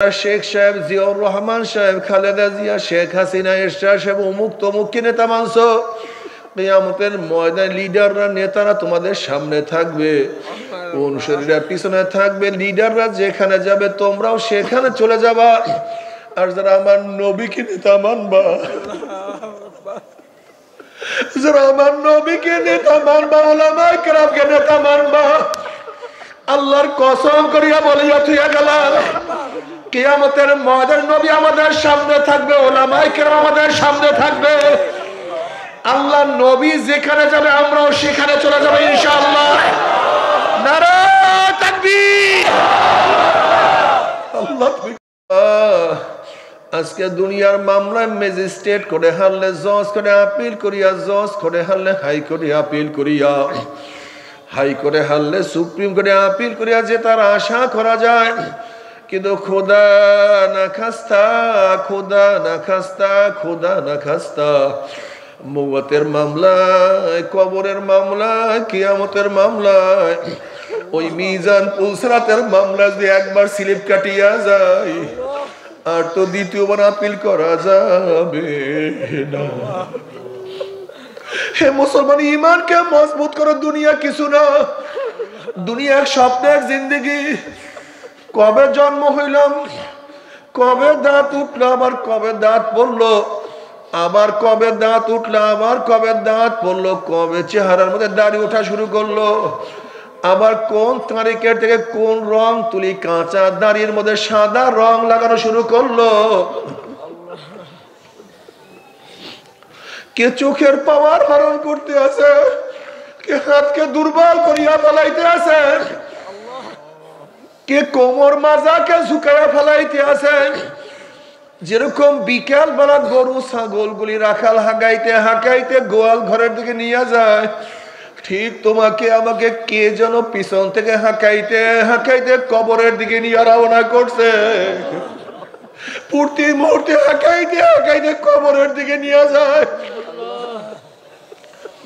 শেখ সাহেব, জিয়াউর রহমান সাহেব, খালেদা জিয়া, শেখ হাসিনা, এরশাদ সাহেব, অমুক তমুককে নেতা মানছো। কিয়ামতের ময়দানে লিডাররা, নেতারা তোমাদের সামনে থাকবে, অনুসারীরা পিছনে থাকবে। লিডাররা যেখানে যাবে তোমরাও সেখানে চলে যাবা। আর যারা আমার নবীকে নেতা মানবা, যারা আমার নবীকে নেতা মানবা, উলামায়ে কেরামকে নেতা মানবা, আল্লাহর কসম করিয়া বলিয়া থুইয়া গেলাম, কিয়ামতের ময়দানে নবী আমাদের সামনে থাকবে, উলামায়ে কেরাম আমাদের সামনে থাকবে। আল্লাহ নবী যেখানে যাবে আমরাও সেখানে চলে যাবো ইনশাআল্লাহ। নারে তাকবীর। আল্লাহ আজকে দুনিয়ার মামলায় ম্যাজিস্ট্রেট করে হারলে জজ করে আপিল করিয়া, জজ করে হারলে হাইকোর্টে আপিল করিয়া, হাইকোর্টে হারলে সুপ্রিম কোর্টে আপিল করিয়া যে তার আশা করা যায়। কিন্তু খোদা না খাস্তা, খোদা না খাস্তা, খোদা না খাস্তা, মৌতের মামলায়, কবরের মামলায়, কিয়ামতের মামলায়, ওই মিজান পুলসরাতের মামলায় যদি একবার স্লিপ কাটিয়া যায় আর তো দ্বিতীয়বার আপিল করা যাবে না। হে মুসলমান, ইমানকে মজবুত করো। দুনিয়া কিছু না, দুনিয়া এক স্বপ্নের জিন্দেগি। কবে জন্ম হইলাম, কবে দাঁত উঠলো, আবার কবে দাঁত পড়লো, আবার কবে দাঁত উঠলো, আবার কবে দাঁত পড়লো, কবে চেহারার মধ্যে দাড়ি ওঠা শুরু করলো, আবার কোন তারিখের থেকে কোন রং তুলি কাঁচা দাড়ির মধ্যে সাদা রং লাগানো শুরু করলো। কে চোখের পাওয়ার হরণ করতে আছে, কে হাতকে দুর্বল করিয়া ফেলাইতে আছে, কে কোমর মাজাকে ঝুঁকাইয়া ফেলাইতে আছে। যেরকম বিকাল বেলা গরু ছাগল গুলি রাখাল হাঁকাইতে হাঁকাইতে গোয়াল ঘরের দিকে নিয়ে যায়, ঠিক তোমাকে আমাকে কে যেন পিছন থেকে হাঁকাইতে হাঁকাইতে কবরের দিকে নিয়ে রওনা করছে। প্রতি মুহূর্তে হাঁকাইতে হাঁকাইতে কবরের দিকে নিয়ে যায়।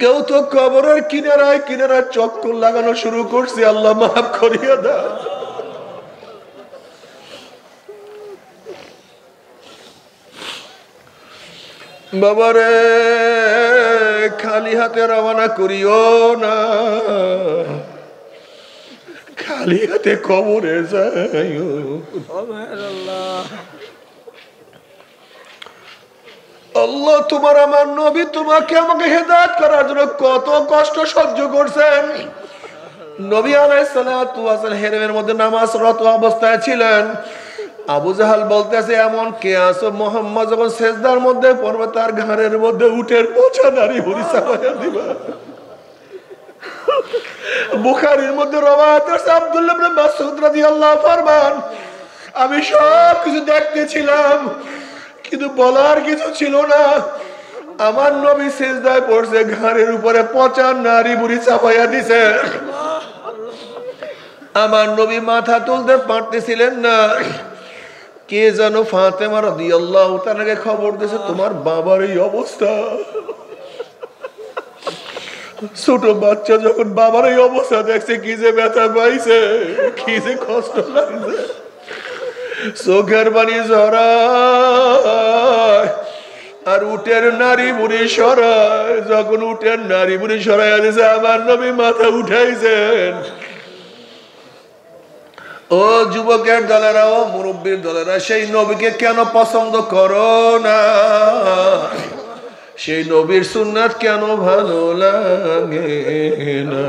কেউ তো কবরের কিনারায় কিনারায় চক্কর লাগানো শুরু করছে। আল্লাহ মাফ করিয়া দাও। বাবারে, খালি হাতে রওনা করিও না, খালি হাতে কবরে যাইও। আল্লাহ তোমার আমার নবী তোমাকে আমাকে হেদায়েত করার জন্য কত কষ্ট সহ্য করছেন। নবী আলাইহিস সালাতু ওয়াস সালাম হেরেমের মধ্যে নামাজরত অবস্থায় ছিলেন। আবু জাহাল বলতেছে, এমন কে আছো, মুহাম্মদ যখন সেজদার মধ্যে পড়বে তার ঘাড়ের মধ্যে উটের পচা নারী ভুঁড়ি চাপাইয়া দিবা। বুখারীর মধ্যে রওয়ায়াত আছে, আব্দুল্লাহ ইবনে মাসউদ রাদিয়াল্লাহু ফরমান, আমি সব কিছু দেখতেছিলাম কিন্তু বলার কিছু ছিল না। আমার নবী সিজদায় পড়ছে, ঘাড়ের উপরে পচা নারী ভুঁড়ি চাপাইয়া দিছে। আমার নবী মাথা তুলতে পারতেছিলেন না। কে যেন ফাতেমা রাদিয়াল্লাহু তাআলাকে খবর দিয়েছে, তোমার বাবার এই অবস্থা। ছোট বাচ্চা যখন বাবার এই অবস্থা দেখছে, কি যে ব্যথা পাইছে, কি যে কষ্ট লাগছে, চোখের পানি ঝরায় আর উটের নারী বুড়ি সরায়। যখন উটের নারী বুড়ি সরাইয়া দিয়েছে, আমার নবী মাথা উঠাইছেন। ও যুবকের দলেরা, ও মুরব্বীর দলেরা, সেই নবীকে কেন পছন্দ করো না? সেই নবীর সুন্নাত কেন ভালো লাগে না?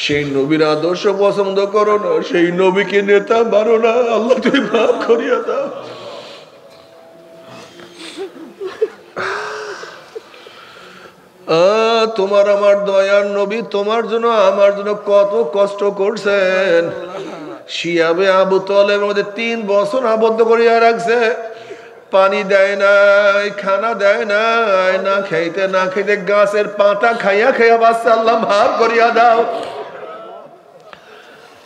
সেই নবীর আদর্শ পছন্দ করো না? সেই নবীকে নেতা মানো না? আল্লাহ তুমি মাফ করিয়া দাও। তোমার আমার দয়ার নবী তোমার জন্য আমার জন্য কত কষ্ট করছেন। শিয়াবে আবু তালেবের মধ্যে 3 বছর আবদ্ধ করিয়া রাখছে। পানি দেয় নাই, খানা দেয় নাই, না খাইতে না খাইতে গাছের পাতা খাইয়া খাইয়া বাচ্চা। আল্লাহ মাফ করিয়া দাও।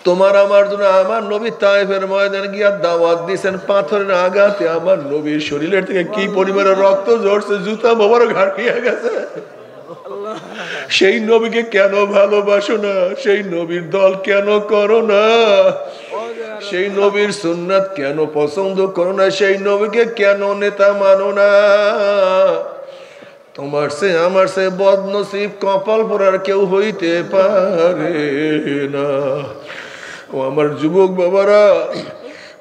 তোমার আমার জন্য আমার নবী তায়েফের ময়দানে গিয়া দাওয়াত দিয়েছেন। পাথরের আঘাতে আমার নবীর শরীরের থেকে কি পরিমাণে রক্ত ঝরছে, জুতা মোবারক হারিয়ে গেছে। সেই নবীকে কেন ভালোবাসো না? সেই নবীর দল কেন করো না? সেই নবীর সুন্নাত কেন পছন্দ করো না? সেই নবীকে কেন নেতা মানো না? তোমার সে আমার সে বদনসিব কপাল পোড়ার কেউ হইতে পারে না। ও আমার যুবক বাবারা,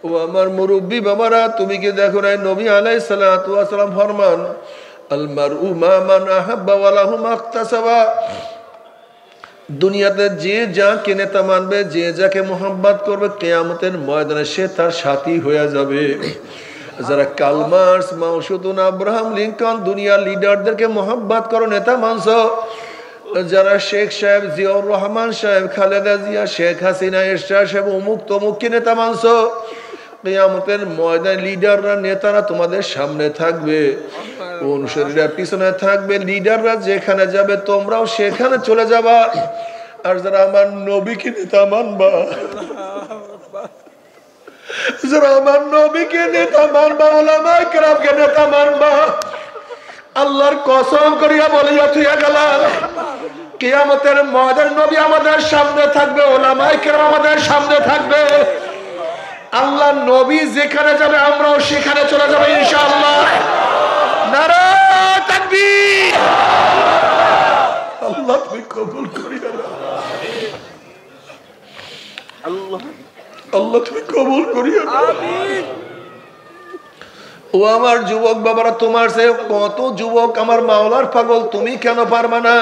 ও আমার মুরব্বী বাবারা, তুমি কি দেখো না নবী আলাইহিস সালাতু ওয়াস সালাম ফরমান আল মারউ মা মান আহাব্বা ওয়া লাহু মাকতাসাবা। দুনিয়াতে যে যাকে নেতা মানবে, যে যাকে মোহাব্বত করবে, কিয়ামতের ময়দানে সে তার সাথী হয়ে যাবে। যারা কার্ল মার্কস, মাও জেদুং, আব্রাহাম লিঙ্কন, দুনিয়ার লিডারদেরকে মোহাব্বত করো, নেতা মানছো, যারা শেখ সাহেব, জিয়াউর রহমান সাহেব, খালেদা জিয়া, শেখ হাসিনা, এরশাদ সাহেব, অমুক তমুককে নেতা মানছো, কিয়ামতের ময়দানে লিডাররা, নেতারা তোমাদের সামনে থাকবে, অনুসারীরা পিছনে থাকবে। লিডাররা যেখানে যাবে তোমরাও সেখানে চলে যাবা। আর যারা আমার নবীকে নেতা মানবা, যারা আমার নবীকে নেতা মানবা, উলামায়ে কেরামকে নেতা মানবা, আল্লাহর কসম করিয়া বলিয়া থুইয়া গেলাম, কিয়ামতের ময়দানে নবী আমাদের সামনে থাকবে, উলামায়ে কেরাম আমাদের সামনে থাকবে। আল্লাহ নবী যেখানে যাবে আমরাও সেখানে চলে যাবো ইনশাআল্লাহ। নারায়ে তাকবীর। আল্লাহ তুমি কবুল করিয়া নাও, আল্লাহ তুমি কবুল করিয়া নাও। ও আমার যুবক বাবারা, তোমার সে কত যুবক আমার মাওলার পাগল, তুমি কেন পারবা না?